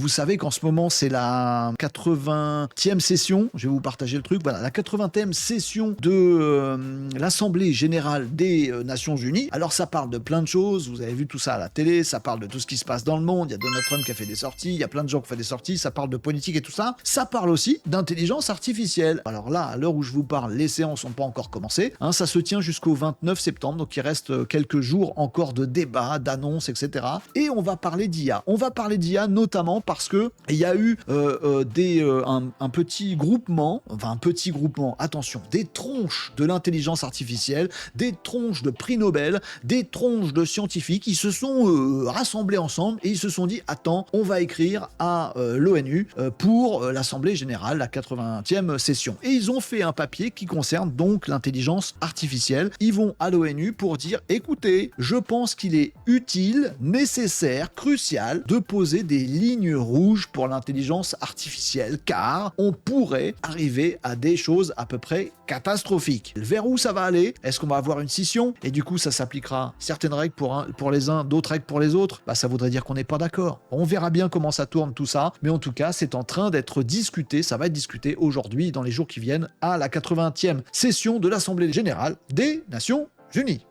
Vous savez qu'en ce moment, c'est la 80e session, je vais vous partager le truc, voilà, la 80e session de l'Assemblée Générale des Nations Unies. Alors ça parle de plein de choses, vous avez vu tout ça à la télé, ça parle de tout ce qui se passe dans le monde, il y a Donald Trump qui a fait des sorties, il y a plein de gens qui ont fait des sorties, ça parle de politique et tout ça. Ça parle aussi d'intelligence artificielle. Alors là, à l'heure où je vous parle, les séances n'ont pas encore commencé, hein, ça se tient jusqu'au 29 septembre, donc il reste quelques jours encore de débats, d'annonces, etc. Et on va parler d'IA. On va parler d'IA notamment parce que il y a eu un petit groupement, attention, des tronches de l'intelligence artificielle, des tronches de prix Nobel, des tronches de scientifiques qui se sont rassemblés ensemble et ils se sont dit, attends, on va écrire à l'ONU pour l'Assemblée Générale, la 80e session. Et ils ont fait un papier qui concerne donc l'intelligence artificielle. Ils vont à l'ONU pour dire, écoutez, je pense qu'il est utile, nécessaire, crucial de poser des lignes rouges pour l'intelligence artificielle, car on pourrait arriver à des choses à peu près catastrophiques. Vers où ça va aller? Est-ce qu'on va avoir une scission? Et du coup, ça s'appliquera certaines règles pour les uns, d'autres règles pour les autres? Bah, ça voudrait dire qu'on n'est pas d'accord. On verra bien comment ça tourne tout ça, mais en tout cas, c'est en train d'être discuté, ça va être discuté aujourd'hui, dans les jours qui viennent, à la 80e session de l'Assemblée Générale des Nations Unies.